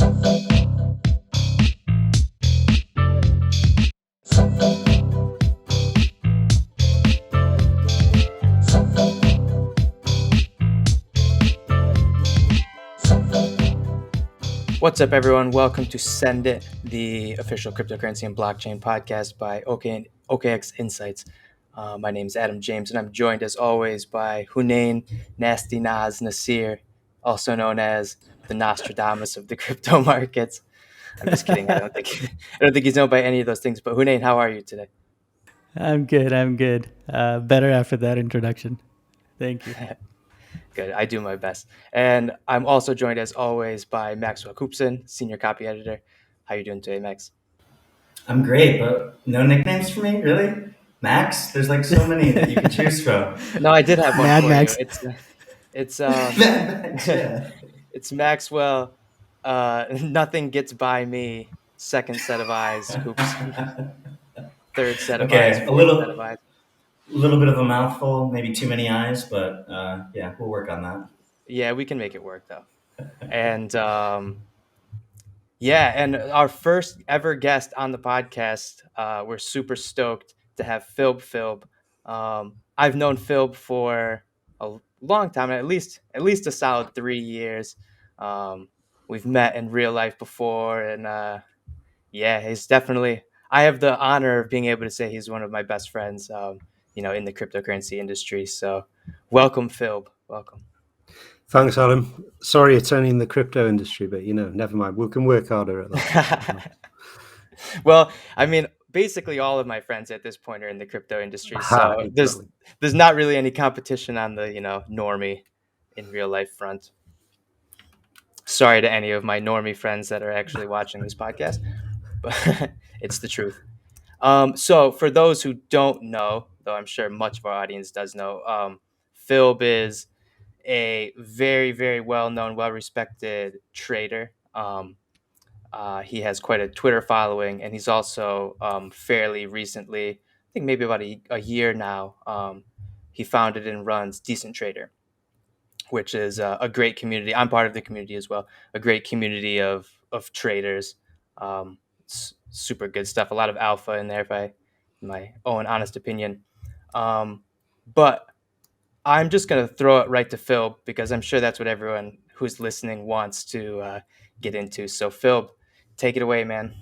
What's up, everyone? Welcome to Send It, the official cryptocurrency and blockchain podcast by OKEx Insights. My name is Adam James, and I'm joined, as always, by Hunain Nasty Nas Nasir, also known as the Nostradamus of the crypto markets. I'm just kidding. I don't think he's known by any of those things. But Hunain, how are you today? I'm good. Better after that introduction. Thank you. Good. I do my best. And I'm also joined, as always, by Maxwell Coopson, senior copy editor. How are you doing today, Max? I'm great, but no nicknames for me, really? Max? There's like so many that you can choose from. No, I did have one Mad for Max. you. It's Max, yeah. it's Maxwell. Nothing gets by me. Second set of eyes, Coops. Third set of eyes. Okay, Fourth set of eyes. little bit of a mouthful, maybe too many eyes, but yeah, we'll work on that. Yeah, we can make it work though. And yeah, and our first ever guest on the podcast. We're super stoked to have filbfilb. I've known Filb for a long time, at least a solid 3 years. We've met in real life before, and yeah, he's definitely. I have the honor of being able to say he's one of my best friends, in the cryptocurrency industry. So, welcome, Filb. Welcome. Thanks, Adam. Sorry, it's only in the crypto industry, but never mind. We can work harder at that. Well, I mean, basically all of my friends at this point are in the crypto industry, so Exactly. there's not really any competition on the normie in real life front. Sorry to any of my normie friends that are actually watching this podcast, but it's the truth. So for those who don't know, though I'm sure much of our audience does know, Filb is a very, very well-known, well-respected trader. He has quite a Twitter following, and he's also fairly recently, I think maybe about a year now, he founded and runs Decentralized, which is a great community. I'm part of the community as well. A great community of traders. Super good stuff. A lot of alpha in there, by my own honest opinion. But I'm just going to throw it right to Filb because I'm sure that's what everyone who's listening wants to get into. So, Filb, take it away, man.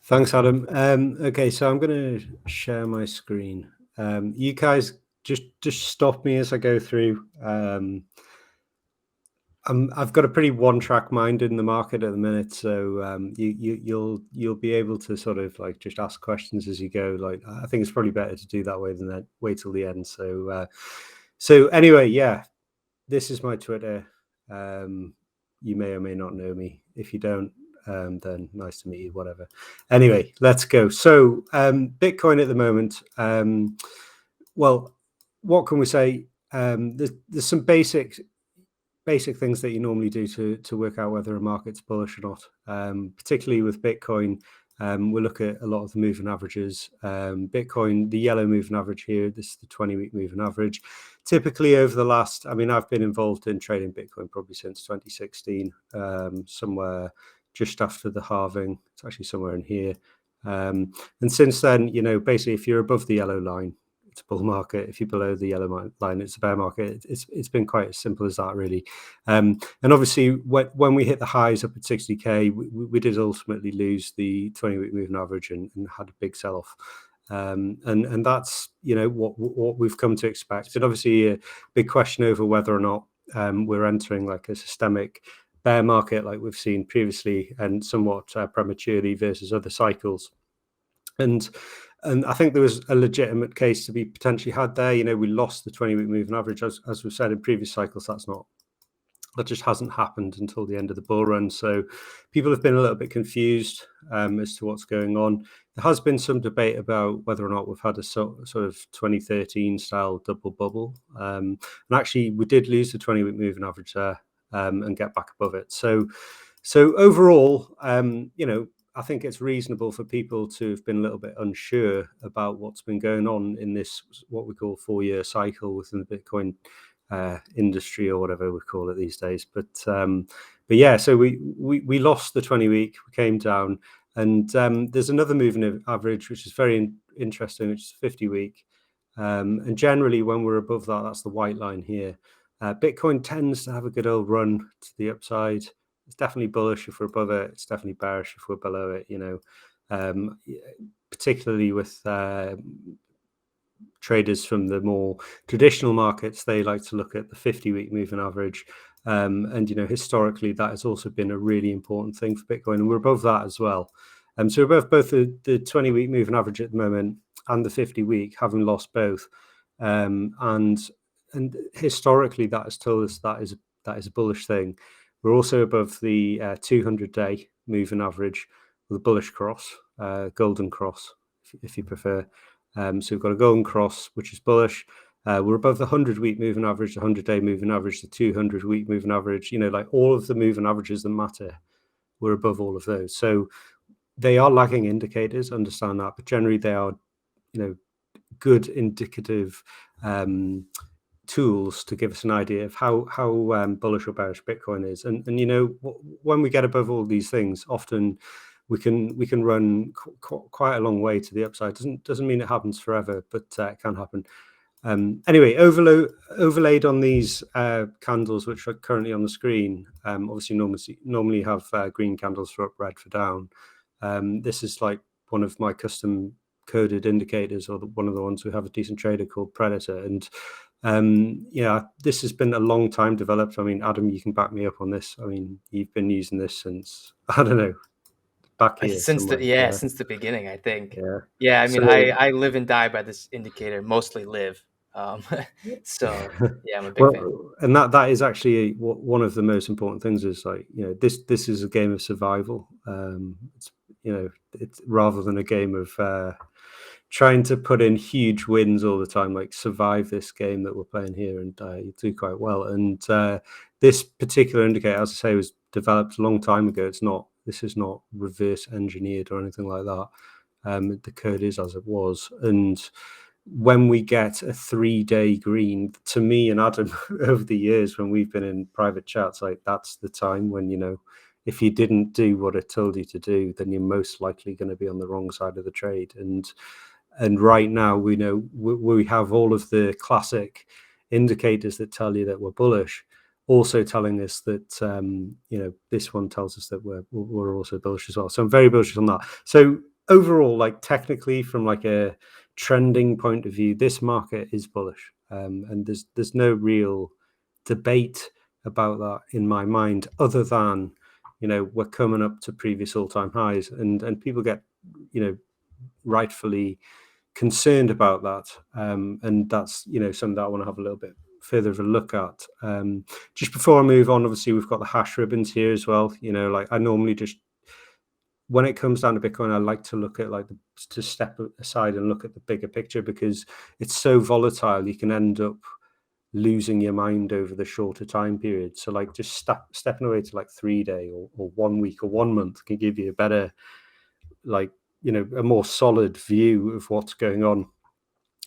Thanks, Adam. Okay, so I'm going to share my screen. You guys just stop me as I go through. I've got a pretty one-track mind in the market at the minute, so you'll be able to sort of like just ask questions as you go. Like, I think it's probably better to do that way than that wait till the end. So anyway, yeah, this is my Twitter. You may or may not know me. If you don't, then nice to meet you. Whatever. Anyway, let's go. So Bitcoin at the moment. Well, what can we say? There's some basic things that you normally do to work out whether a market's bullish or not. Particularly with Bitcoin, we'll look at a lot of the moving averages. Bitcoin, the yellow moving average here, this is the 20-week moving average. Typically over the last, I've been involved in trading Bitcoin probably since 2016, somewhere just after the halving. It's actually somewhere in here. And since then, basically if you're above the yellow line, it's a bull market. If you're below the yellow line, it's a bear market. It's been quite as simple as that, really. And obviously, when we hit the highs up at 60k, we did ultimately lose the 20-week moving average and had a big sell-off. And that's what we've come to expect. And obviously, a big question over whether or not we're entering like a systemic bear market like we've seen previously and somewhat prematurely versus other cycles. And I think there was a legitimate case to be potentially had there. We lost the 20-week moving average, as we've said in previous cycles. That just hasn't happened until the end of the bull run. So people have been a little bit confused as to what's going on. There has been some debate about whether or not we've had a sort of 2013 style double bubble. And actually, we did lose the 20-week moving average there and get back above it. So overall, I think it's reasonable for people to have been a little bit unsure about what's been going on in this, what we call 4-year cycle within the Bitcoin industry or whatever we call it these days. But yeah, so we lost the 20-week, we came down, and there's another moving average which is very interesting, which is 50-week. And generally, when we're above that, that's the white line here. Bitcoin tends to have a good old run to the upside. It's definitely bullish if we're above it. It's definitely bearish if we're below it. Particularly with traders from the more traditional markets, they like to look at the 50-week moving average. And historically, that has also been a really important thing for Bitcoin, and we're above that as well. So we're above both the 20-week moving average at the moment and the 50-week, having lost both. And historically, that has told us that is a bullish thing. We're also above the 200-day moving average with a bullish cross, golden cross, if you prefer. So we've got a golden cross, which is bullish. We're above the 100-week moving average, the 100-day moving average, the 200-week moving average. Like all of the moving averages that matter, we're above all of those. So they are lagging indicators, understand that, but generally they are, good indicative tools to give us an idea of how bullish or bearish Bitcoin is. And when we get above all these things, often we can run quite a long way to the upside. Doesn't mean it happens forever, but it can happen. Anyway, overlaid on these candles, which are currently on the screen, obviously normally have green candles for up, red for down. This is like one of my custom coded indicators, or one of the ones we have a decent trader called Predator. And this has been a long time developed. I mean, Adam, you can back me up on this. I mean, you've been using this since, I don't know, back here since the beginning, I think. I mean, I live and die by this indicator, mostly live. So yeah, I'm a big fan. And that is actually one of the most important things, is like, this is a game of survival. It's rather than a game of trying to put in huge wins all the time, like survive this game that we're playing here, and you do quite well. And this particular indicator, as I say, was developed a long time ago. This is not reverse engineered or anything like that. The code is as it was. And when we get a 3-day green, to me and Adam, over the years when we've been in private chats, like that's the time when, if you didn't do what it told you to do, then you're most likely going to be on the wrong side of the trade. And right now, we know we have all of the classic indicators that tell you that we're bullish, also telling us that this one tells us that we're also bullish as well. So I'm very bullish on that. So overall, like technically, from like a trending point of view, this market is bullish, and there's no real debate about that in my mind, other than we're coming up to previous all-time highs, and people get rightfully concerned about that, and that's something that I want to have a little bit further of a look at. Just before I move on, obviously we've got the hash ribbons here as well. Like I normally just, when it comes down to Bitcoin, I like to look at to step aside and look at the bigger picture, because it's so volatile. You can end up losing your mind over the shorter time period. So like just stepping away to like 3-day or 1 week or 1 month can give you a better, a more solid view of what's going on,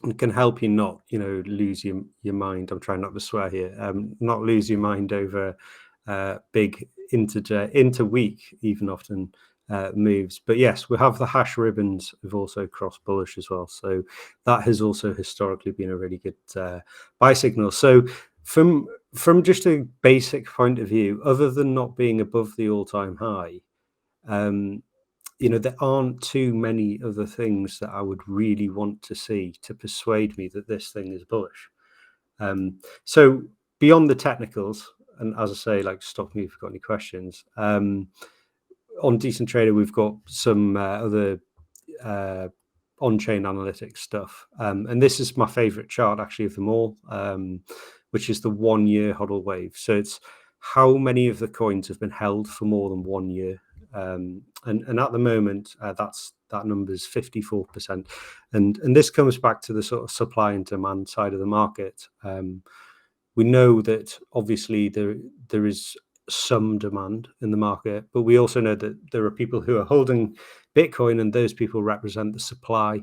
and can help you not, lose your mind. I'm trying not to swear here. Not lose your mind over big interweek, even often moves. But yes, we have the hash ribbons have also crossed bullish as well. So that has also historically been a really good buy signal. So from just a basic point of view, other than not being above the all-time high, there aren't too many other things that I would really want to see to persuade me that this thing is bullish. So beyond the technicals, and as I say, stop me if you've got any questions. On Decent Trader, we've got some other on-chain analytics stuff. And this is my favorite chart, actually, of them all, which is the 1-year HODL wave. So it's how many of the coins have been held for more than 1 year. And at the moment, that number is 54%. And this comes back to the sort of supply and demand side of the market. We know that obviously there is some demand in the market, but we also know that there are people who are holding Bitcoin, and those people represent the supply.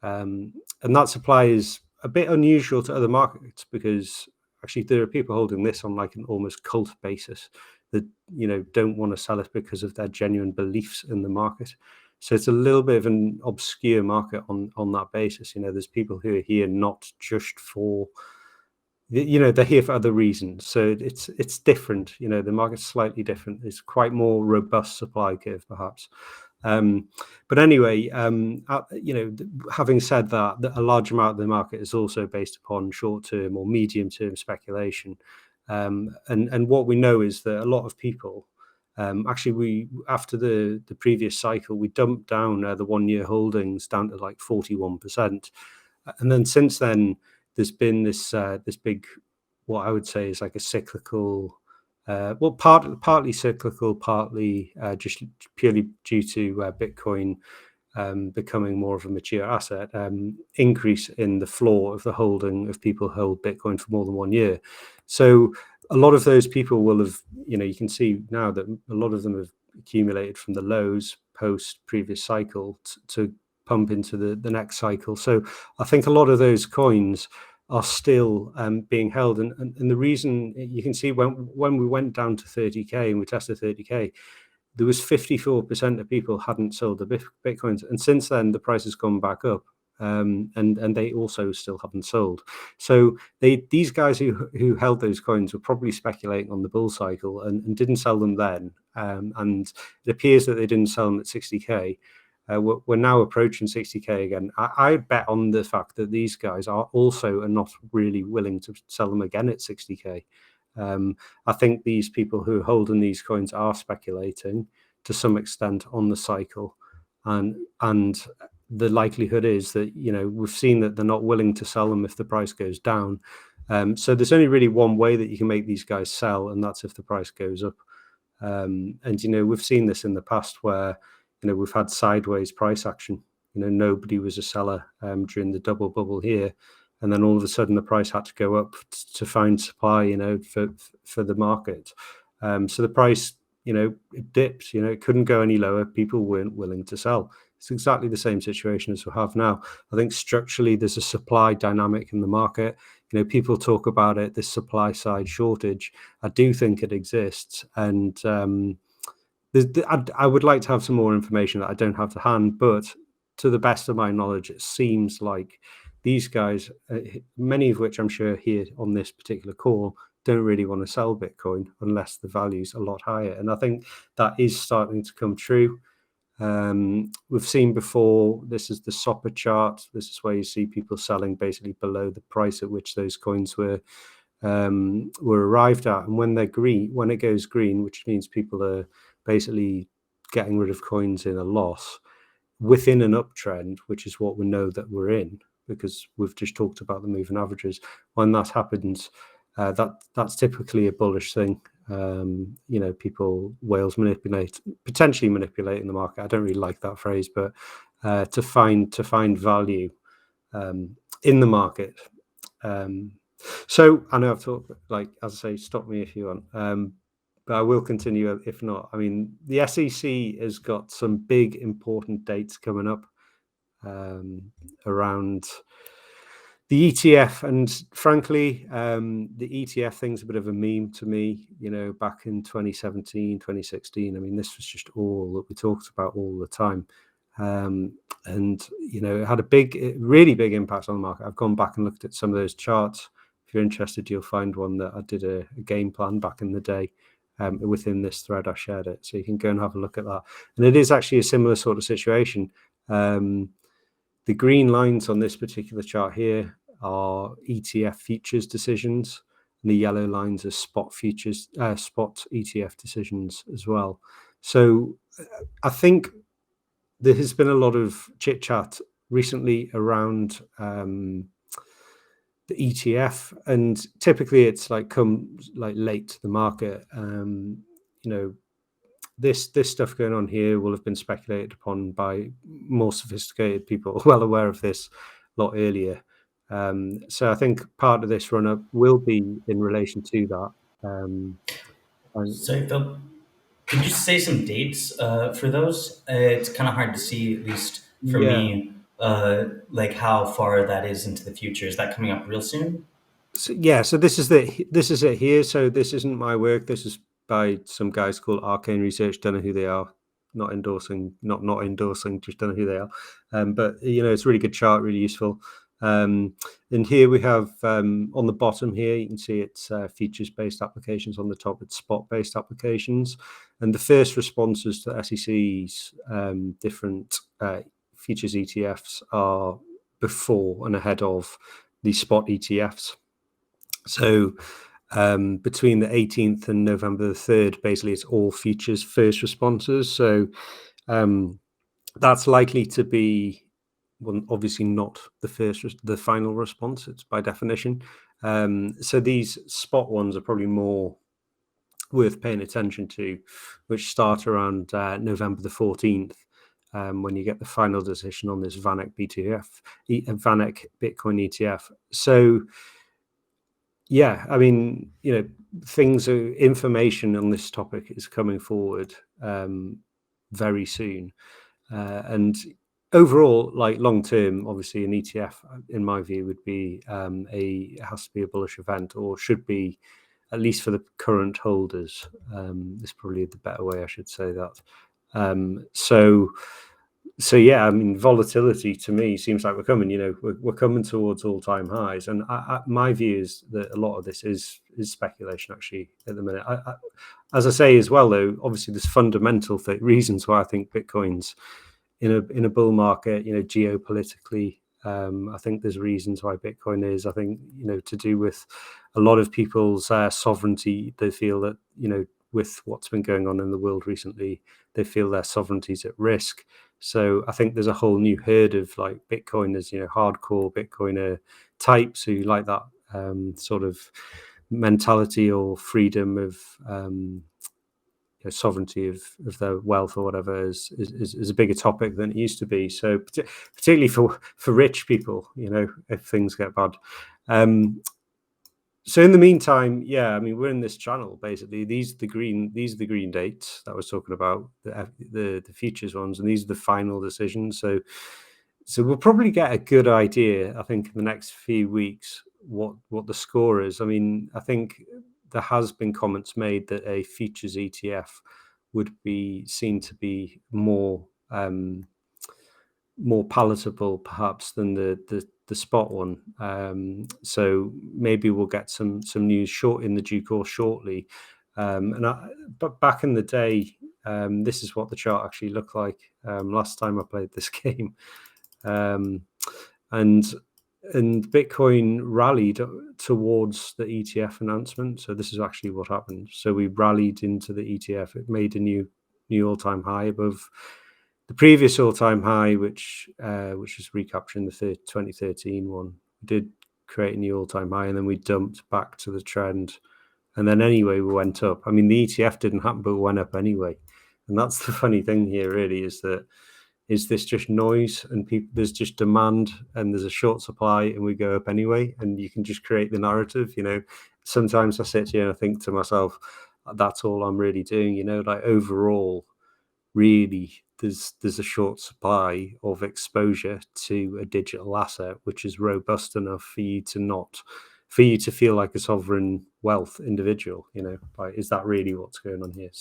And that supply is a bit unusual to other markets, because actually there are people holding this on like an almost cult basis that, you know, don't want to sell it because of their genuine beliefs in the market. So it's a little bit of an obscure market on that basis. You know, there's people who are here not just for, you know, they're here for other reasons. So it's different. You know, the market's slightly different. It's quite more robust supply curve, perhaps. But anyway, you know, having said that, a large amount of the market is also based upon short-term or medium-term speculation. And what we know is that a lot of people, actually, after the previous cycle, we dumped down the 1 year holdings down to like 41%, and then since then there's been this big, what I would say is like a cyclical, well, partly cyclical, partly just purely due to Bitcoin becoming more of a mature asset, increase in the floor of the holding of people who hold Bitcoin for more than 1 year. So a lot of those people will have, you know, you can see now that a lot of them have accumulated from the lows post previous cycle to pump into the next cycle. So I think a lot of those coins are still being held, and the reason you can see when we went down to 30k and we tested 30k, there was 54% of people hadn't sold the Bitcoins, and since then the price has gone back up, and they also still haven't sold. So these guys who held those coins were probably speculating on the bull cycle and didn't sell them then, and it appears that they didn't sell them at 60k. We're now approaching 60k again. I bet on the fact that these guys are not really willing to sell them again at 60k. I think these people who are holding these coins are speculating to some extent on the cycle, and the likelihood is that, you know, we've seen that they're not willing to sell them if the price goes down. So there's only really one way that you can make these guys sell, and that's if the price goes up. And, you know, we've seen this in the past where, you know, we've had sideways price action. You know, nobody was a seller during the double bubble here, and then all of a sudden the price had to go up to find supply, you know, for the market. So the price, you know, it dipped. You know, it couldn't go any lower. People weren't willing to sell. It's exactly the same situation as we have now. I think structurally there's a supply dynamic in the market. You know, people talk about it, this supply side shortage. I do think it exists, and I would like to have some more information that I don't have to hand, but to the best of my knowledge, it seems like these guys, many of which I'm sure here on this particular call, don't really want to sell Bitcoin unless the value's a lot higher. And I think that is starting to come true. We've seen before, this is the SOPR chart. This is where you see people selling basically below the price at which those coins were arrived at. And when they're green, when it goes green, which means people are basically getting rid of coins in a loss within an uptrend, which is what we know that we're in, because we've just talked about the moving averages. When that happens, that's typically a bullish thing. You know, whales potentially manipulating the market. I don't really like that phrase, but to find value in the market. So I know I've talked, like, as I say, stop me if you want. But I will continue if not. I mean, the SEC has got some big important dates coming up around the ETF, and frankly, the ETF thing's a bit of a meme to me. You know, back in 2017, 2016, I mean, this was just all that we talked about all the time. And, you know, it had a really big impact on the market. I've gone back and looked at some of those charts. If you're interested, you'll find one that I did a game plan back in the day. Within this thread, I shared it, so you can go and have a look at that. And it is actually a similar sort of situation. The green lines on this particular chart here are ETF futures decisions, and the yellow lines are spot ETF decisions as well. So I think there has been a lot of chit chat recently around the ETF, and typically it's like come like late to the market. You know, this stuff going on here will have been speculated upon by more sophisticated people, well aware of this a lot earlier. So I think part of this run up will be in relation to that. Sorry, Phil, could you say some dates for those? It's kind of hard to see, at least for me, like how far that is into the future. Is that coming up real soon? So this is it here. So this isn't my work. This is by some guys called Arcane Research. Don't know who they are. Not endorsing, just don't know who they are. But it's a really good chart, really useful. And here we have on the bottom here, you can see it's futures-based applications. On the top, it's spot-based applications. And the first responses to SEC's different futures ETFs are before and ahead of the spot ETFs. So between the 18th and November the 3rd, basically it's all futures first responses. So that's likely to be, well, obviously not the final response. It's by definition. So these spot ones are probably more worth paying attention to, which start around November the 14th. When you get the final decision on this VanEck Bitcoin ETF. So yeah, I mean, information on this topic is coming forward very soon. And overall, like long term, obviously an ETF, in my view, would be has to be a bullish event, or should be, at least for the current holders. Is probably the better way I should say that. So yeah, I mean, volatility to me seems like we're coming. We're coming towards all-time highs, and my view is that a lot of this is speculation actually at the minute. As I say as well, though, obviously there's fundamental reasons why I think Bitcoin's in a bull market. Geopolitically, I think there's reasons why Bitcoin is. I think to do with a lot of people's sovereignty. They feel that with what's been going on in the world recently, they feel their sovereignty is at risk. So I think there's a whole new herd of like Bitcoiners, hardcore Bitcoiner types who like that sort of mentality or freedom of sovereignty of their wealth or whatever is a bigger topic than it used to be. So particularly for rich people, if things get bad. So in the meantime, yeah, I mean, we're in this channel basically. These are the green dates that I was talking about, the futures ones, and these are the final decisions. So we'll probably get a good idea, I think, in the next few weeks what the score is. I mean, I think there has been comments made that a futures ETF would be seen to be more palatable, perhaps, than the spot one. So maybe we'll get some news in the due course shortly. But back in the day, this is what the chart actually looked like last time I played this game. And Bitcoin rallied towards the ETF announcement. So this is actually what happened. So we rallied into the ETF. It made a new all-time high above the previous all-time high, which was recapturing the 2013 one. We did create a new all-time high, and then we dumped back to the trend. And then anyway, we went up. I mean, the ETF didn't happen, but we went up anyway. And that's the funny thing here, really, is this just noise, and there's just demand, and there's a short supply, and we go up anyway, and you can just create the narrative. Sometimes I sit here and I think to myself, that's all I'm really doing. Like overall, really, there's a short supply of exposure to a digital asset which is robust enough for you to feel like a sovereign wealth individual. Like, is that really what's going on here?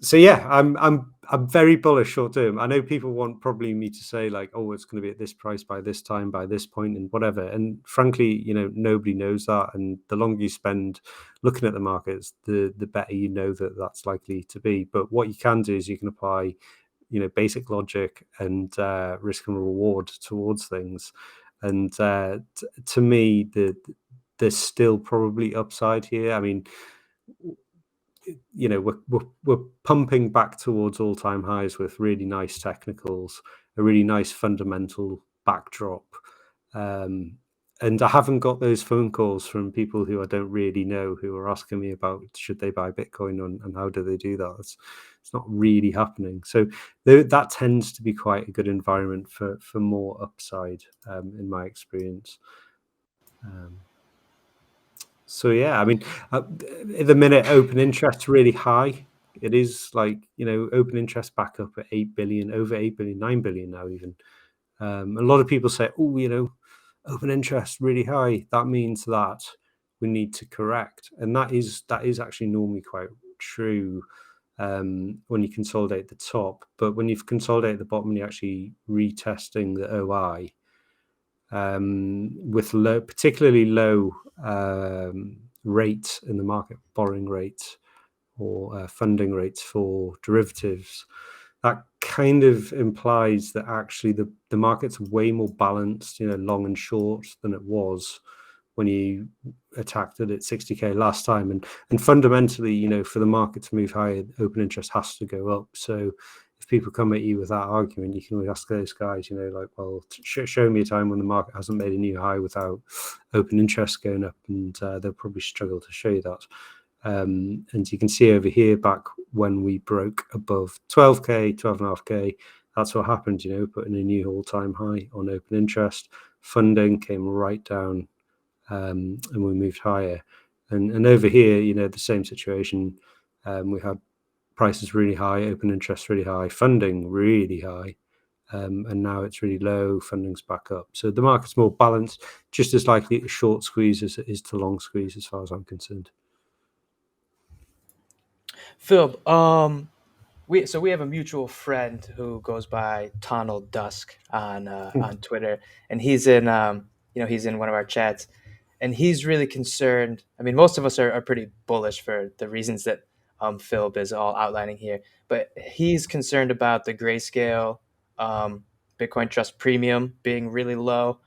So yeah, I'm very bullish short term. I know people want probably me to say like, oh, it's going to be at this price by this time, by this point, and whatever. And frankly, nobody knows that. And the longer you spend looking at the markets, the better you know that that's likely to be. But what you can do is you can apply, basic logic and risk and reward towards things. And to me, there's still probably upside here. I mean, we're pumping back towards all-time highs with really nice technicals, a really nice fundamental backdrop, and I haven't got those phone calls from people who I don't really know who are asking me about should they buy Bitcoin and how do they do that. It's not really happening. So that tends to be quite a good environment for more upside, in my experience. So yeah, I mean, at the minute, open interest really high. It is like, open interest back up at 8 billion, over 8 billion, 9 billion now even. A lot of people say, oh, open interest really high, that means that we need to correct, and that is actually normally quite true when you consolidate the top. But when you've consolidated the bottom and you're actually retesting the OI with particularly low rates in the market, borrowing rates or funding rates for derivatives, that kind of implies that actually the market's way more balanced, long and short, than it was when you attacked it at 60k last time. And fundamentally, for the market to move higher, open interest has to go up. So if people come at you with that argument, you can always ask those guys, well, show me a time when the market hasn't made a new high without open interest going up, and they'll probably struggle to show you that. And you can see over here, back when we broke above 12k, 12.5k, that's what happened, putting a new all-time high on open interest. Funding came right down, and we moved higher. And over here, the same situation. We had prices really high, open interest really high, funding really high, and now it's really low, funding's back up. So the market's more balanced, just as likely to short squeeze as it is to long squeeze, as far as I'm concerned. Filb, we have a mutual friend who goes by Tunnel Dusk on Twitter, and he's in he's in one of our chats, and he's really concerned. I mean, most of us are pretty bullish for the reasons that Filb is all outlining here, but he's concerned about the Grayscale Bitcoin Trust premium being really low,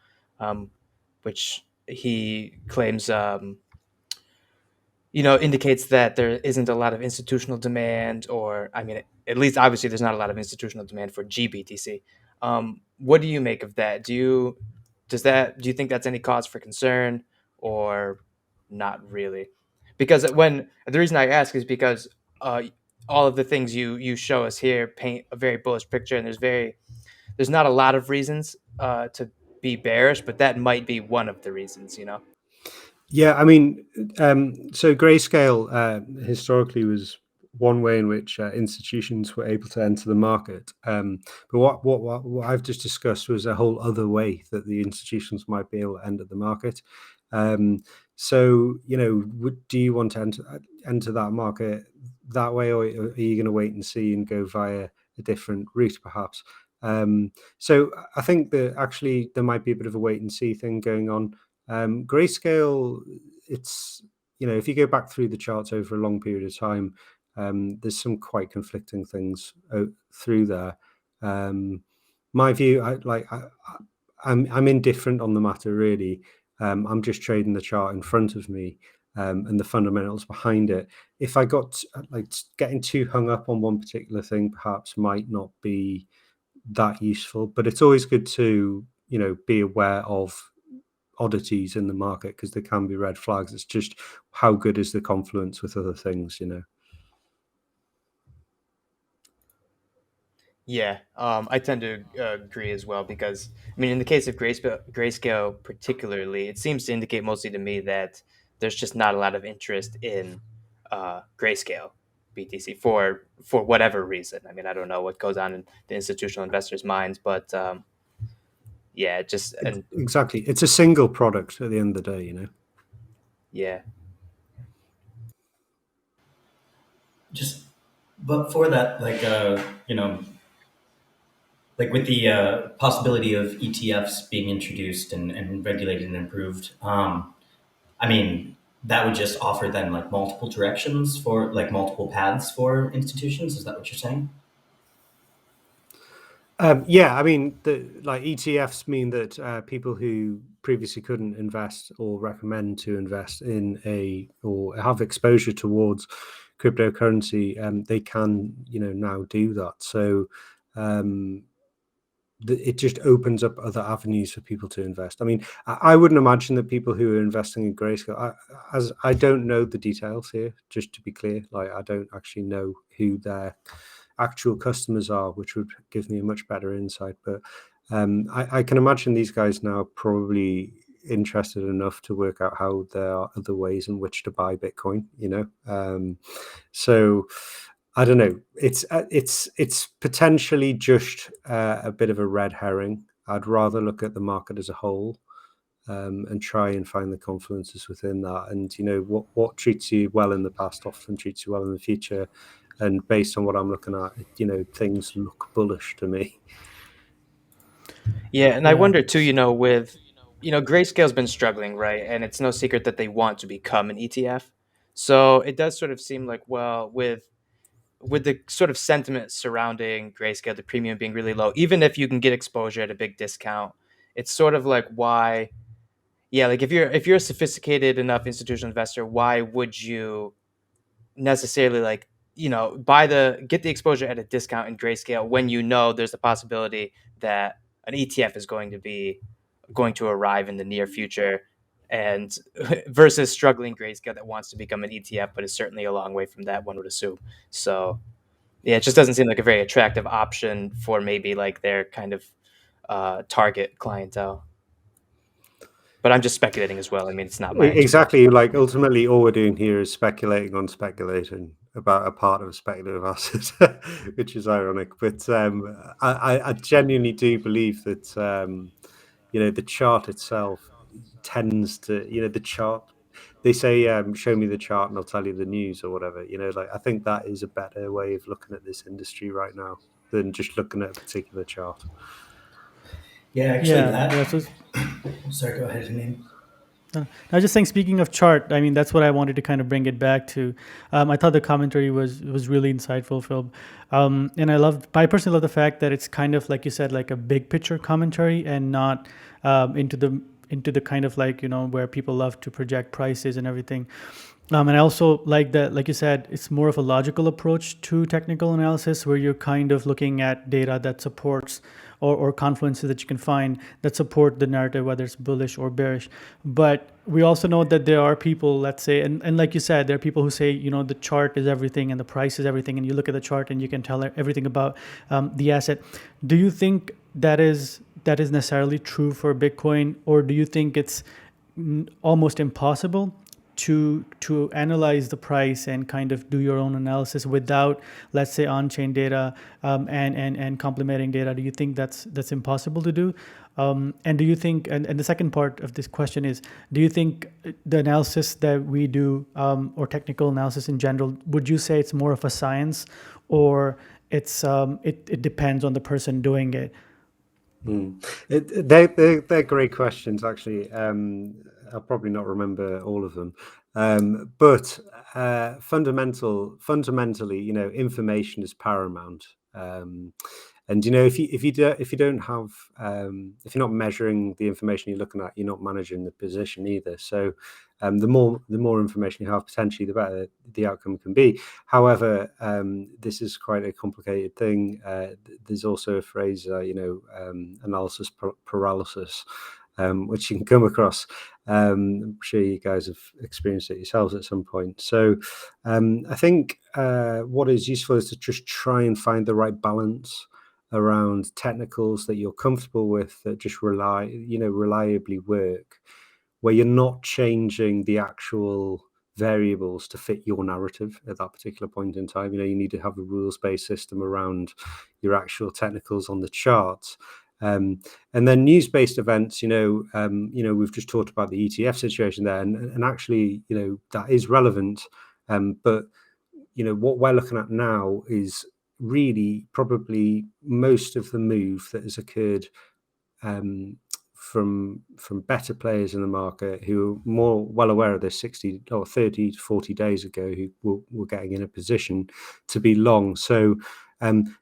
which he claims indicates that there isn't a lot of institutional demand, or I mean, at least obviously there's not a lot of institutional demand for GBTC. What do you make of that? Do you think that's any cause for concern, or not really? Because the reason I ask is because all of the things you show us here paint a very bullish picture, and there's not a lot of reasons to be bearish, but that might be one of the reasons. Yeah, I mean, so Grayscale historically was one way in which institutions were able to enter the market. But what I've just discussed was a whole other way that the institutions might be able to enter the market. So, do you want to enter that market that way, or are you going to wait and see and go via a different route, perhaps? So I think that actually there might be a bit of a wait and see thing going on. Grayscale, it's, if you go back through the charts over a long period of time, there's some quite conflicting things through there. My view, I'm indifferent on the matter, really. I'm just trading the chart in front of me and the fundamentals behind it. If I got getting too hung up on one particular thing, perhaps might not be that useful, but it's always good to be aware of oddities in the market, because there can be red flags. It's just how good is the confluence with other things, Yeah, I tend to agree as well, because I mean, in the case of Grayscale particularly, it seems to indicate mostly to me that there's just not a lot of interest in Grayscale BTC for whatever reason. I mean, I don't know what goes on in the institutional investors' minds, but yeah, exactly. It's a single product at the end of the day, Yeah. But for that, like with the possibility of ETFs being introduced and regulated and improved, I mean, that would just offer then like multiple directions for like multiple paths for institutions. Is that what you're saying? Yeah, I mean, ETFs mean that people who previously couldn't invest or recommend to invest in or have exposure towards cryptocurrency, they can, now do that. So it just opens up other avenues for people to invest. I mean, I wouldn't imagine that people who are investing in Grayscale, as I don't know the details here, just to be clear, I don't actually know who their actual customers are, which would give me a much better insight. But I can imagine these guys now probably interested enough to work out how there are other ways in which to buy Bitcoin, so I don't know. It's potentially just a bit of a red herring. I'd rather look at the market as a whole and try and find the confluences within that. And what treats you well in the past often treats you well in the future. And based on what I'm looking at, things look bullish to me. Yeah, and I wonder too, with Grayscale's been struggling, right? And it's no secret that they want to become an ETF. So it does sort of seem like, well, with the sort of sentiment surrounding Grayscale, the premium being really low, even if you can get exposure at a big discount, it's sort of like why, yeah, like if you're a sophisticated enough institutional investor, why would you necessarily get the exposure at a discount in Grayscale when there's a possibility that an ETF is going to arrive in the near future, and versus struggling Grayscale that wants to become an ETF but is certainly a long way from that, one would assume. So yeah, it just doesn't seem like a very attractive option for maybe like their kind of target clientele. But I'm just speculating as well. I mean, it's not my Exactly. Like ultimately, all we're doing here is speculating on speculating about a part of a speculative asset, which is ironic. But I genuinely do believe that the chart itself tends to the chart. They say, "Show me the chart, and I'll tell you the news," or whatever. Like I think that is a better way of looking at this industry right now than just looking at a particular chart. Yeah, actually, sorry, go ahead, Janine. I was just saying, speaking of chart, I mean, that's what I wanted to kind of bring it back to. I thought the commentary was really insightful, Filb. And I personally love the fact that it's kind of, like you said, like a big picture commentary and not into the kind of like, where people love to project prices and everything. And I also like that, like you said, it's more of a logical approach to technical analysis where you're kind of looking at data that supports or confluences that you can find that support the narrative, whether it's bullish or bearish. But we also know that there are people, let's say, and like you said, there are people who say, the chart is everything and the price is everything. And you look at the chart and you can tell everything about the asset. Do you think that is necessarily true for Bitcoin, or do you think it's almost impossible to analyze the price and kind of do your own analysis without, let's say, on-chain data and complementing data? Do you think that's impossible to do? And do you think, and the second part of this question is, do you think the analysis that we do, or technical analysis in general, would you say it's more of a science, or it depends on the person doing it? They're great questions, actually. I'll probably not remember all of them, but fundamentally, information is paramount. And if you don't have if you're not measuring the information you're looking at, you're not managing the position either. So the more information you have, potentially the better the outcome can be. However, this is quite a complicated thing. There's also a phrase, analysis paralysis, which you can come across. I'm sure you guys have experienced it yourselves at some point. So I think what is useful is to just try and find the right balance around technicals that you're comfortable with, that just reliably work, where you're not changing the actual variables to fit your narrative at that particular point in time. You need to have a rules-based system around your actual technicals on the charts. And then news-based events, we've just talked about the ETF situation there, and actually, that is relevant. But what we're looking at now is really probably most of the move that has occurred from better players in the market who are more well aware of this 60 or 30 to 40 days ago, who were getting in a position to be long. So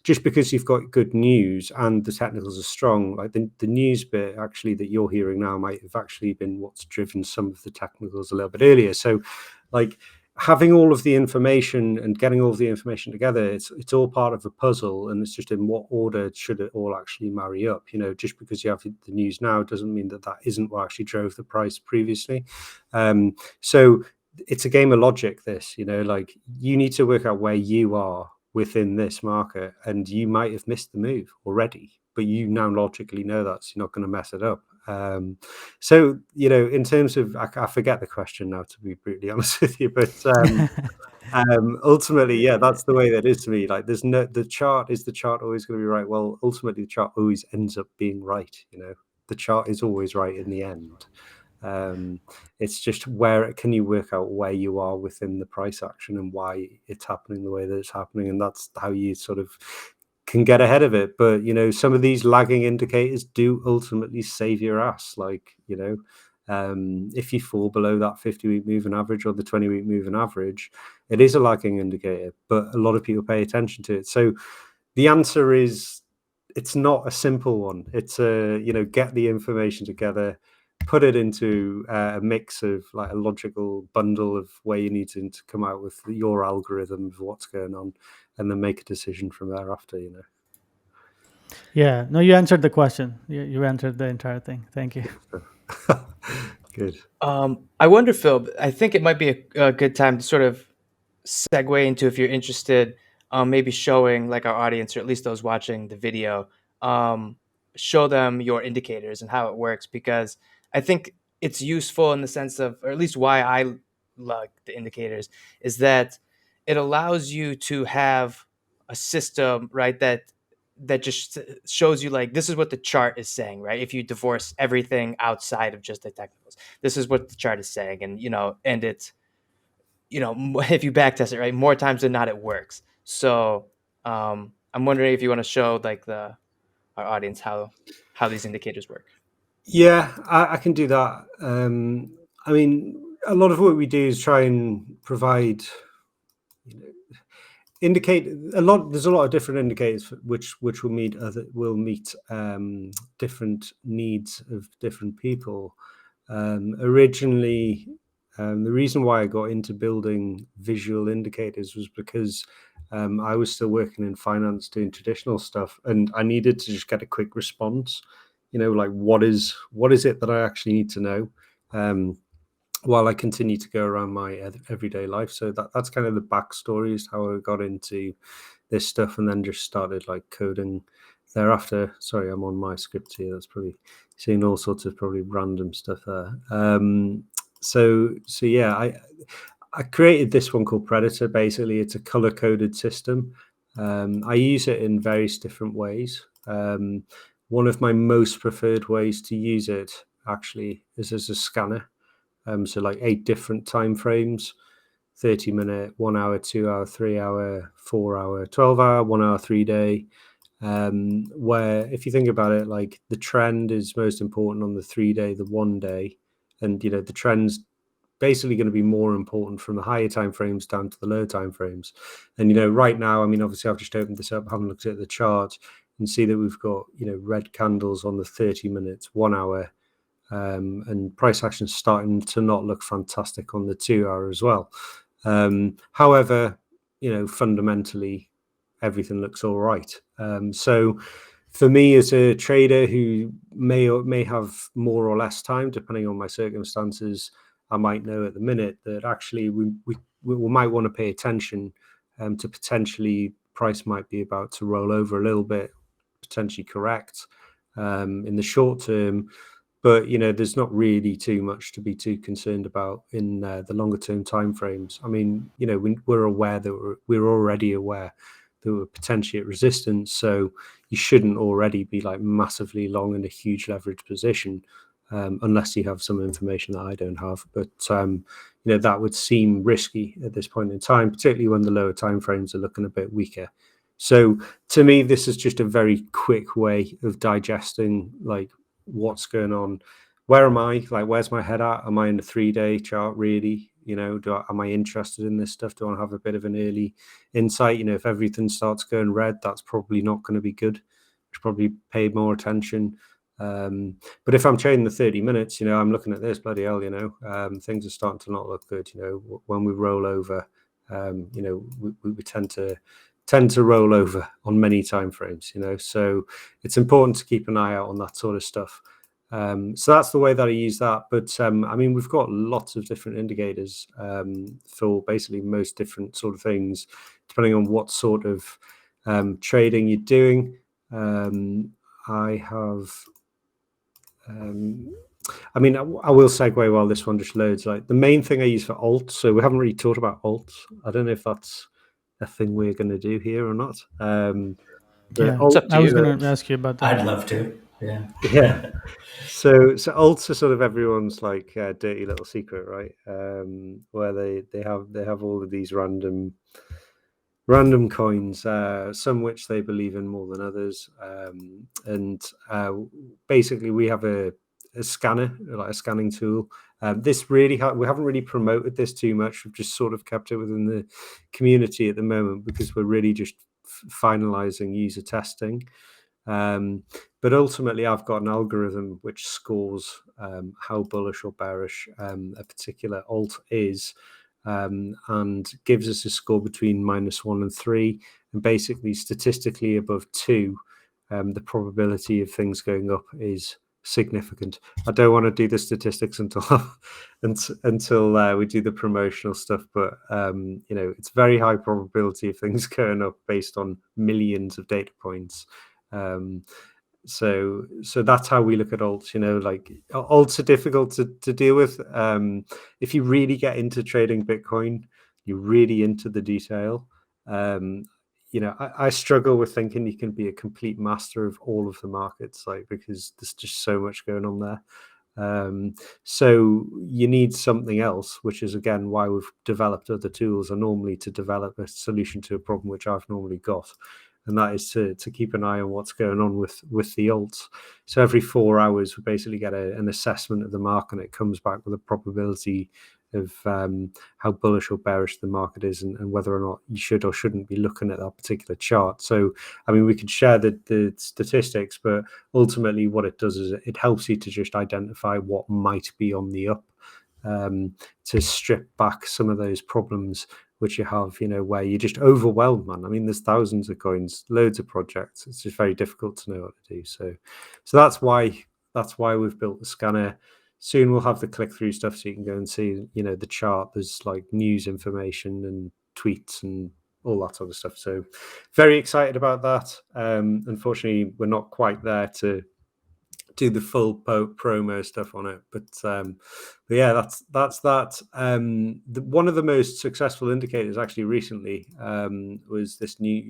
just because you've got good news and the technicals are strong, like the news bit actually that you're hearing now might have actually been what's driven some of the technicals a little bit earlier. So like having all of the information and getting all of the information together, it's all part of the puzzle, and it's just in what order should it all actually marry up. Just because you have the news now doesn't mean that isn't what actually drove the price previously. So it's a game of logic, this. Like you need to work out where you are within this market, and you might have missed the move already, but you now logically know that, so you're not going to mess it up. So in terms of, I forget the question now, to be brutally honest with you, but ultimately, yeah, that's the way that is to me. Like, is the chart always going to be right? Well, ultimately the chart always ends up being right. the chart is always right in the end. It's just where can you work out where you are within the price action and why it's happening the way that it's happening, and that's how you sort of can get ahead of it. But some of these lagging indicators do ultimately save your ass. Like if you fall below that 50-week moving average or the 20-week moving average, it is a lagging indicator, but a lot of people pay attention to it. So the answer is, it's not a simple one. It's get the information together, put it into a mix of like a logical bundle of where you need to come out with your algorithm of what's going on, and then make a decision from thereafter. Yeah, no, you answered the question. You answered the entire thing. Thank you. Good. I wonder, Phil, I think it might be a good time to sort of segue into, if you're interested, maybe showing like our audience, or at least those watching the video, show them your indicators and how it works, because I think it's useful in the sense of, or at least why I like the indicators, is that it allows you to have a system, right, that just shows you like, this is what the chart is saying, right? If you divorce everything outside of just the technicals, this is what the chart is saying. And and it's, if you backtest it, right, more times than not it works. So I'm wondering if you want to show like our audience how these indicators work. Yeah, I can do that. I mean, a lot of what we do is try and provide, indicate a lot. There's a lot of different indicators which will meet different needs of different people. Originally, the reason why I got into building visual indicators was because I was still working in finance doing traditional stuff, and I needed to just get a quick response. Like what is it that I actually need to know while I continue to go around my everyday life. So that's kind of the backstory, is how I got into this stuff, and then just started like coding thereafter. Sorry, I'm on my script here. That's probably seeing all sorts of probably random stuff there. So yeah, I created this one called Predator. Basically, it's a color-coded system. I use it in various different ways. One of my most preferred ways to use it actually is as a scanner. So like 8 different time frames: 30-minute, 1 hour, 2 hour, 3 hour, 4 hour, 12 hour, 1 hour, 3 day. Where if you think about it, like the trend is most important on the 3 day, the 1 day, and the trend's basically going to be more important from the higher time frames down to the lower time frames. And right now, I mean, obviously I've just opened this up, haven't looked at the chart, and see that we've got red candles on the 30 minutes, 1 hour, and price action starting to not look fantastic on the 2 hour as well. However, fundamentally everything looks all right. So for me as a trader who may have more or less time depending on my circumstances, I might know at the minute that actually we might want to pay attention to potentially price might be about to roll over a little bit, potentially correct in the short term. But there's not really too much to be too concerned about in the longer term timeframes. I mean, we're aware that we're already aware that we're potentially at resistance, so you shouldn't already be like massively long in a huge leverage position, unless you have some information that I don't have. But that would seem risky at this point in time, particularly when the lower timeframes are looking a bit weaker. So to me, this is just a very quick way of digesting like what's going on. Where am I? Like, where's my head at? Am I in the 3-day chart really? Am I interested in this stuff? Do I have a bit of an early insight? If everything starts going red, that's probably not going to be good. I should probably pay more attention. But if I'm trading the 30 minutes, I'm looking at this, bloody hell, things are starting to not look good. When we roll over, we tend to roll over on many time frames, so it's important to keep an eye out on that sort of stuff. So that's the way that I use that. But I mean, we've got lots of different indicators for basically most different sort of things, depending on what sort of trading you're doing. I have I mean, I will segue while this one just loads. Like the main thing I use for alts, so we haven't really talked about alts. I don't know if that's a thing we're going to do here or not. Yeah, It's up to I was you. going to ask you about that. I'd love to. Yeah. Yeah. So alts are sort of everyone's like dirty little secret, right? Where they have all of these random coins, some which they believe in more than others, and basically we have a scanner, like a scanning tool. This really we haven't really promoted this too much. We've just sort of kept it within the community at the moment because we're really just finalizing user testing. But ultimately, I've got an algorithm which scores how bullish or bearish a particular alt is, and gives us a score between -1 and 3, and basically statistically above 2, the probability of things going up is significant. I don't want to do the statistics until we do the promotional stuff, but it's very high probability of things going up based on millions of data points. So that's how we look at alts. Like alts are difficult to deal with. If you really get into trading Bitcoin, you're really into the detail. I struggle with thinking you can be a complete master of all of the markets, like, because there's just so much going on there. So you need something else, which is again why we've developed other tools, are normally to develop a solution to a problem which I've normally got, and that is to keep an eye on what's going on with the alts. So every 4 hours we basically get an assessment of the market, and it comes back with a probability of how bullish or bearish the market is, and whether or not you should or shouldn't be looking at that particular chart. So I mean, we could share the statistics, but ultimately what it does is it helps you to just identify what might be on the up, to strip back some of those problems which you have, where you're just overwhelmed, man. I mean, there's thousands of coins, loads of projects. It's just very difficult to know what to do. So that's why we've built the scanner. Soon we'll have the click-through stuff, so you can go and see, the chart. There's like news information and tweets and all that sort of stuff. So very excited about that. Unfortunately, we're not quite there to do the full promo stuff on it, but yeah, that's that. One of the most successful indicators actually recently was this new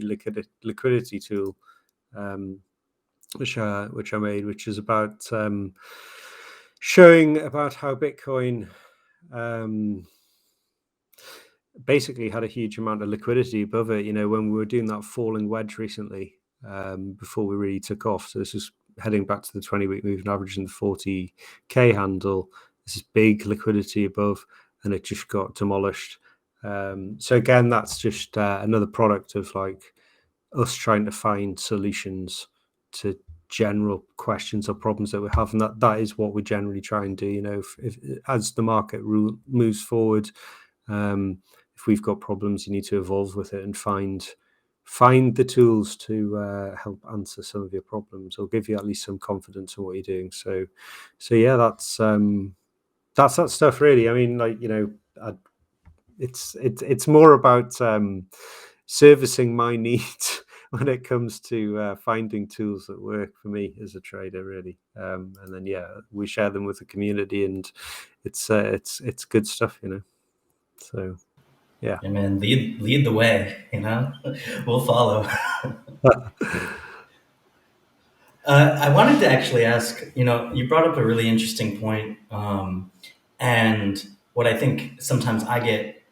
liquidity tool, which I made, which is about showing about how Bitcoin basically had a huge amount of liquidity above it. When we were doing that falling wedge recently, before we really took off. So this is heading back to the 20-week moving average and the 40k handle. This is big liquidity above, and it just got demolished. So again, that's just another product of like us trying to find solutions to general questions or problems that we have, and that is what we generally try and do. If as the market moves forward, if we've got problems, you need to evolve with it and find the tools to help answer some of your problems, or give you at least some confidence in what you're doing. So yeah, that's that stuff really. I mean, like, it's more about servicing my needs when it comes to finding tools that work for me as a trader, really. And then yeah, we share them with the community, and it's good stuff, So yeah. Yeah, man, lead the way, we'll follow. I wanted to actually ask, you brought up a really interesting point, and what I think sometimes I get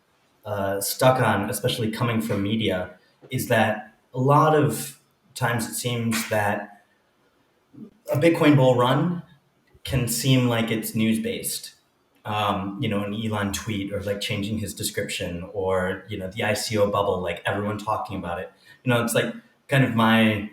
stuck on, especially coming from media, is that a lot of times it seems that a Bitcoin bull run can seem like it's news based. An Elon tweet, or like changing his description, or the ICO bubble, like everyone talking about it. It's like kind of my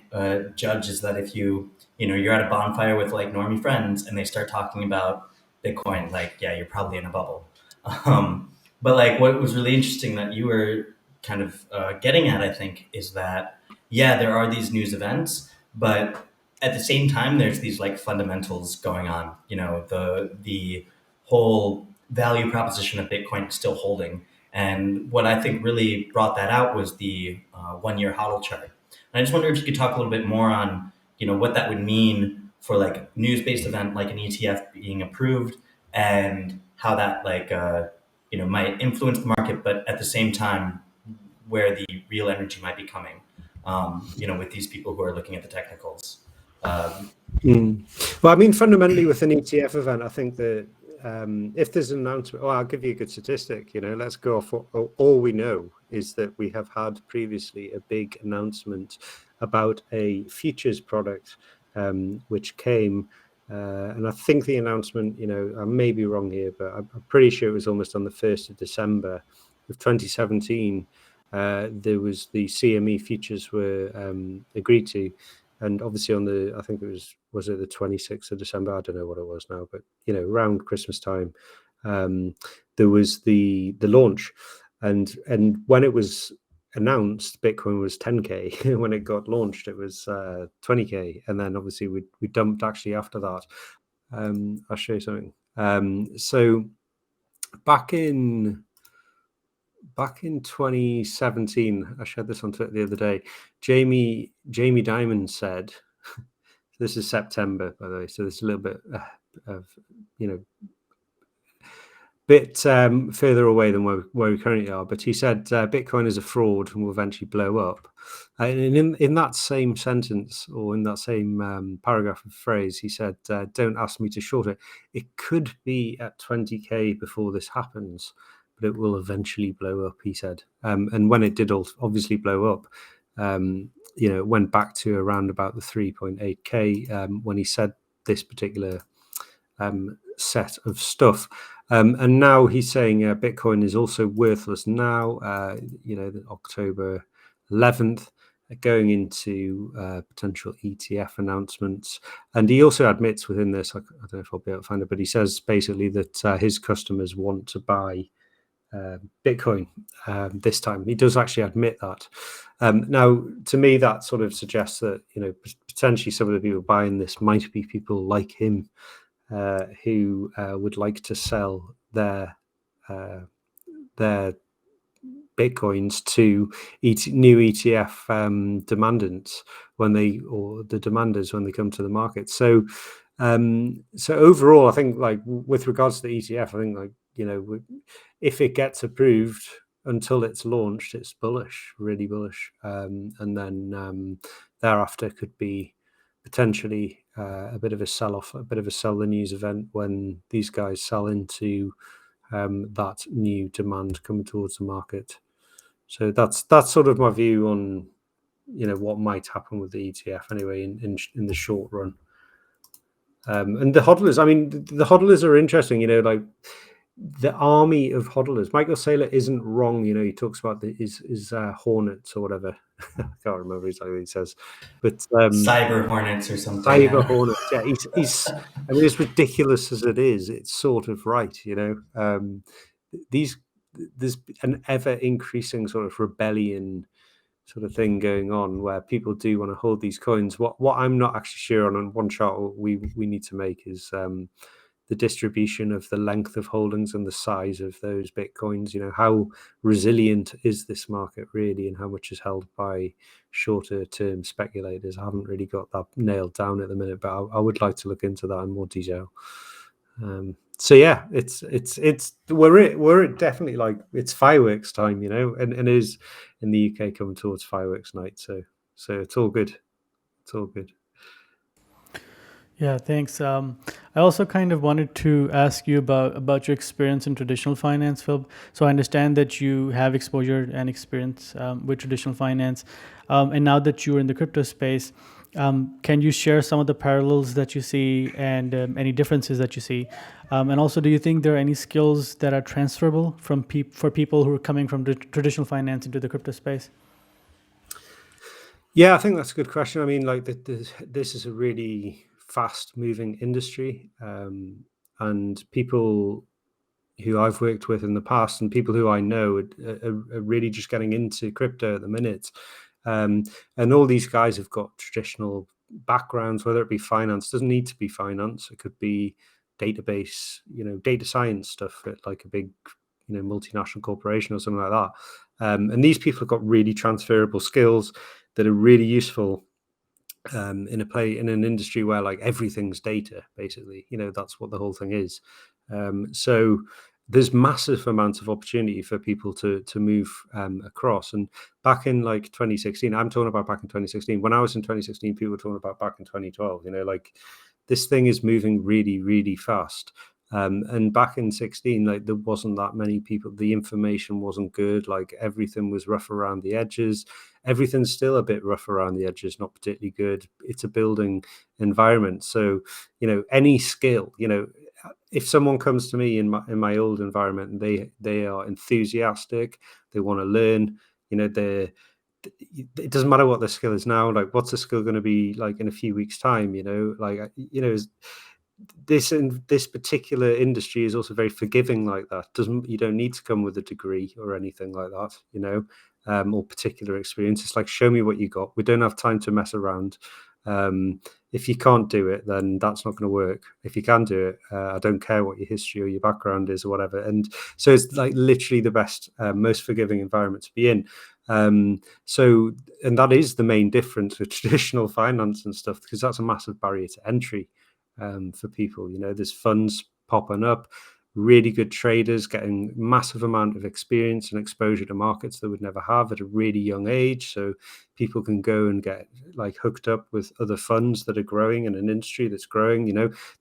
judge is that if you're at a bonfire with like normie friends and they start talking about Bitcoin, like, yeah, you're probably in a bubble. But like what was really interesting that you were kind of getting at, I think, is that, yeah, there are these news events, but at the same time, there's these like fundamentals going on. The whole value proposition of Bitcoin is still holding. And what I think really brought that out was the 1-year HODL chart. And I just wonder if you could talk a little bit more on, what that would mean for like a news-based event like an ETF being approved, and how that like might influence the market, but at the same time, where the real energy might be coming. With these people who are looking at the technicals. Well, I mean, fundamentally with an ETF event, I think that if there's an announcement, well, I'll give you a good statistic. Let's go off all we know is that we have had previously a big announcement about a futures product, which came, and I think the announcement, I may be wrong here, but I'm pretty sure it was almost on the 1st of December of 2017. There was the CME futures were agreed to. And obviously I think it was it the 26th of December? I don't know what it was now, but around Christmas time, there was the launch, and when it was announced, Bitcoin was 10K. When it got launched, it was 20K, and then obviously we dumped actually after that. I'll show you something. So back in 2017, I shared this on Twitter the other day. Jamie Dimon said, this is September, by the way, so there's a little bit of bit further away than where we currently are. But he said Bitcoin is a fraud and will eventually blow up. And in that same sentence, or in that same paragraph of phrase, he said, "Don't ask me to short it. It could be at 20K before this happens, but it will eventually blow up," he said. And when it did obviously blow up, it went back to around about the 3.8K when he said this particular set of stuff. And now he's saying Bitcoin is also worthless now, October 11th, going into potential ETF announcements. And he also admits within this, I don't know if I'll be able to find it, but he says basically that his customers want to buy Bitcoin this time. He does actually admit that. Now, to me, that sort of suggests that potentially some of the people buying this might be people like him who would like to sell their Bitcoins to new ETF demandants demanders when they come to the market. So overall, I think with regards to the ETF, I think if it gets approved until it's launched, it's bullish, really bullish, and then thereafter could be potentially a bit of a sell-off, a bit of a sell the news event when these guys sell into that new demand coming towards the market. So that's sort of my view on what might happen with the ETF anyway in the short run. And the hodlers, I mean, the hodlers are interesting. The army of hodlers. Michael Saylor isn't wrong. He talks about his hornets or whatever. I can't remember exactly what he says, but cyber hornets or something. Cyber hornets. Yeah, he's. I mean, as ridiculous as it is, it's sort of right. There's an ever increasing sort of rebellion sort of thing going on where people do want to hold these coins. What I'm not actually sure on, and one chart we need to make is the distribution of the length of holdings and the size of those Bitcoins. How resilient is this market really, and how much is held by shorter term speculators? I haven't really got that nailed down at the minute, but I would like to look into that in more detail. So yeah, we're definitely it's fireworks time, and it is in the UK coming towards fireworks night. So it's all good. It's all good. Yeah, thanks. I also kind of wanted to ask you about your experience in traditional finance, Filb. So I understand that you have exposure and experience with traditional finance, and now that you're in the crypto space, can you share some of the parallels that you see and any differences that you see? And also, do you think there are any skills that are transferable for people who are coming from the traditional finance into the crypto space? Yeah, I think that's a good question. I mean, this is a really fast-moving industry, and people who I've worked with in the past and people who I know are really just getting into crypto at the minute. And all these guys have got traditional backgrounds, whether it be finance, doesn't need to be finance. It could be database, data science stuff at like a big, multinational corporation or something like that. And these people have got really transferable skills that are really useful in an industry where everything's data, basically. That's what the whole thing is. So there's massive amounts of opportunity for people to move across. And back in like 2016, I'm talking about back in 2016. When I was in 2016, people were talking about back in 2012. Like this thing is moving really, really fast. And back in 16, like there wasn't that many people. The information wasn't good. Like everything was rough around the edges. Everything's still a bit rough around the edges, not particularly good. It's a building environment. So, any skill, if someone comes to me in my old environment and they are enthusiastic, they want to learn, it doesn't matter what their skill is now. Like, what's the skill going to be like in a few weeks' time? This particular industry is also very forgiving like that. You don't need to come with a degree or anything like that, or particular experience. It's like, show me what you got. We don't have time to mess around. If you can't do it, then that's not going to work. If you can do it, I don't care what your history or your background is or whatever. And so it's like literally the best, most forgiving environment to be in. And that is the main difference with traditional finance and stuff, because that's a massive barrier to entry for people. There's funds popping up, really good traders getting massive amount of experience and exposure to markets they would never have at a really young age. So people can go and get like hooked up with other funds that are growing in an industry that's growing.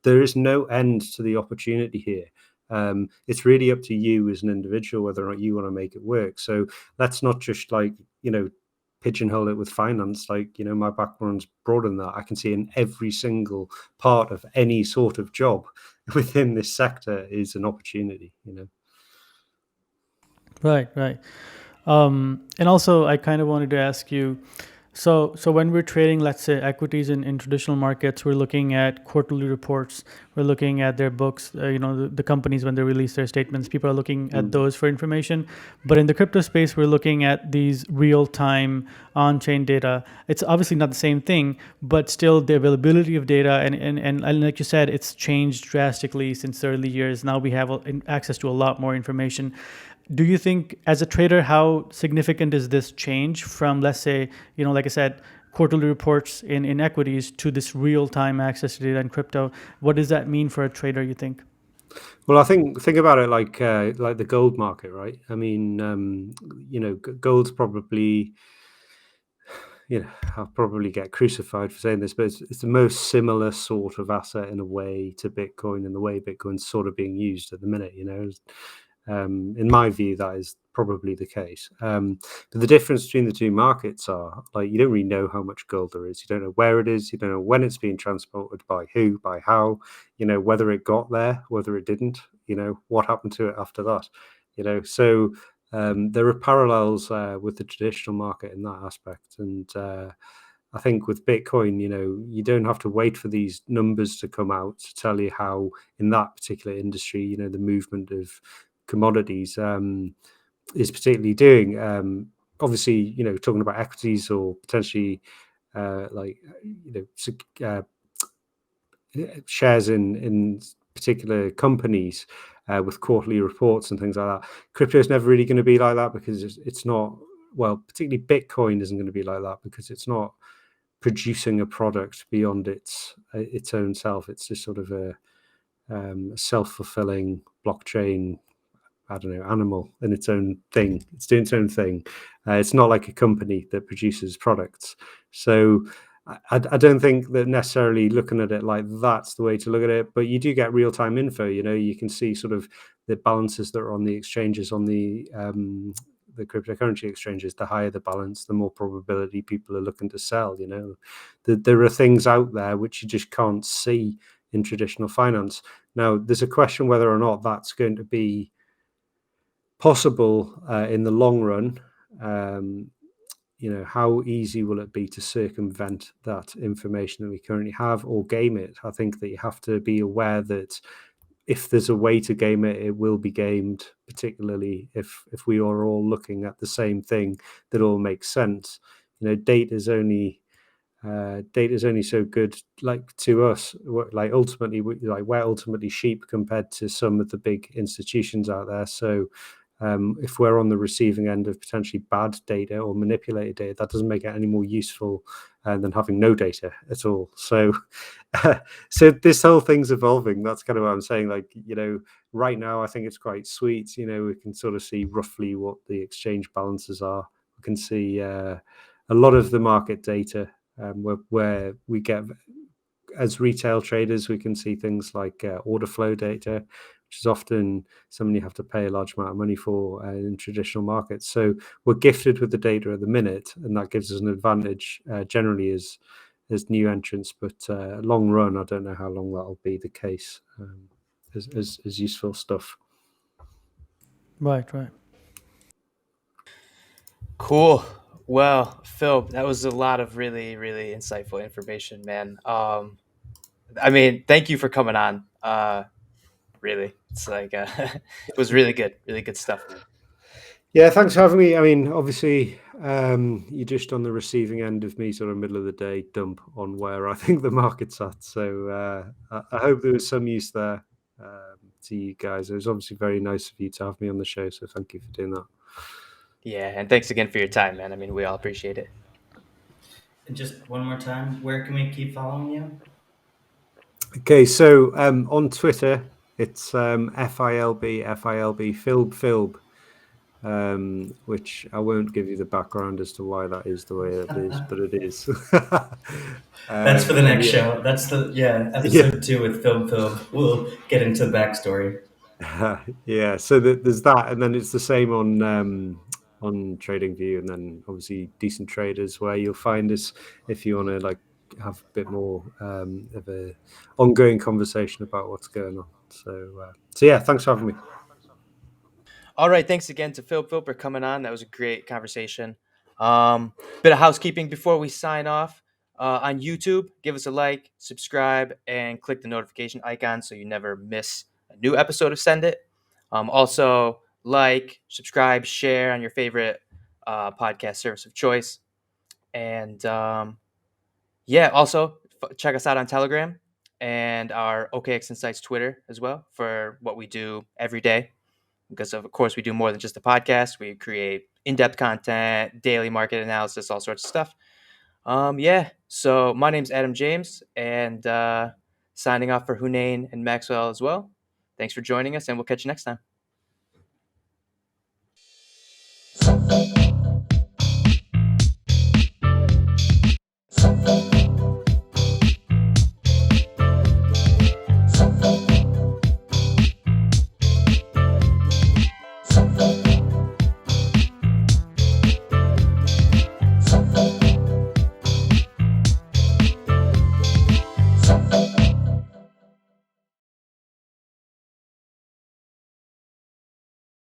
There is no end to the opportunity here. It's really up to you as an individual whether or not you want to make it work. So let's not just like, pigeonhole it with finance. Like, my background's broader than that. I can see in every single part of any sort of job within this sector is an opportunity. Right. And also, I kind of wanted to ask you, so when we're trading, let's say equities in traditional markets, we're looking at quarterly reports, we're looking at their books, the companies when they release their statements, people are looking at those for information. But in the crypto space, we're looking at these real-time on-chain data. It's obviously not the same thing, but still the availability of data, and like you said, it's changed drastically since the early years. Now we have access to a lot more information. Do you think, as a trader, how significant is this change from, let's say, like I said, quarterly reports in equities to this real-time access to data in crypto? What does that mean for a trader, you think? Well, I think about it like the gold market, right? I mean, gold's probably, I'll probably get crucified for saying this, but it's the most similar sort of asset in a way to Bitcoin, and the way Bitcoin's sort of being used at the minute. In my view, that is probably the case. But the difference between the two markets are, like, you don't really know how much gold there is. You don't know where it is. You don't know when it's being transported, by who, by how, whether it got there, whether it didn't, what happened to it after that, so there are parallels with the traditional market in that aspect. And I think with Bitcoin, you don't have to wait for these numbers to come out to tell you how, in that particular industry, the movement of commodities is particularly doing. Obviously, talking about equities or potentially shares in particular companies with quarterly reports and things like that. Crypto is never really going to be like that, because it's not, well, particularly Bitcoin isn't going to be like that, because it's not producing a product beyond its own self. It's just sort of a self-fulfilling blockchain, I don't know, animal in its own thing. It's doing its own thing. It's not like a company that produces products. So I don't think that necessarily looking at it like that's the way to look at it, but you do get real-time info. You can see sort of the balances that are on the exchanges, on the cryptocurrency exchanges. The higher the balance, the more probability people are looking to sell. There are things out there which you just can't see in traditional finance. Now, there's a question whether or not that's going to be possible in the long run. How easy will it be to circumvent that information that we currently have, or game it? I think that you have to be aware that if there's a way to game it, it will be gamed, particularly if we are all looking at the same thing that all makes sense. Data is only so good, like, to us. Like, ultimately, we're ultimately sheep compared to some of the big institutions out there. So if we're on the receiving end of potentially bad data or manipulated data, that doesn't make it any more useful than having no data at all. So, so this whole thing's evolving. That's kind of what I'm saying. Like, right now, I think it's quite sweet. We can sort of see roughly what the exchange balances are. We can see a lot of the market data where we get, as retail traders, we can see things like order flow data, which is often something you have to pay a large amount of money for in traditional markets. So we're gifted with the data at the minute, and that gives us an advantage generally as new entrants. But long run, I don't know how long that'll be the case as useful stuff. Right. Cool. Well, Phil, that was a lot of really, really insightful information, man. I mean, thank you for coming on. Really, it's like it was really good stuff, man. Yeah, thanks for having me. I mean, obviously, you're just on the receiving end of me sort of middle of the day dump on where I think the market's at. So I hope there was some use there to you guys. It was obviously very nice of you to have me on the show. So thank you for doing that. Yeah, and thanks again for your time, man. I mean, we all appreciate it. And just one more time, where can we keep following you? Okay, so on Twitter, it's FILB, filbfilb, which I won't give you the background as to why that is the way it is, but it is. That's for the next show. That's the episode 2 with Filb. We'll get into the backstory. Yeah, so there's that, and then it's the same on TradingView, and then obviously Decent Traders, where you'll find us if you want to like have a bit more of a ongoing conversation about what's going on. So yeah, thanks for having me. All right, thanks again to Filb for coming on. That was a great conversation. Bit of housekeeping before we sign off. On YouTube, give us a like, subscribe, and click the notification icon so you never miss a new episode of Send It. Also, like, subscribe, share on your favorite podcast service of choice. And yeah, also check us out on Telegram and our OKEx Insights Twitter as well for what we do every day. Because of course we do more than just a podcast. We create in-depth content, daily market analysis, all sorts of stuff. Yeah. So my name's Adam James, and signing off for Hunain and Maxwell as well. Thanks for joining us, and we'll catch you next time.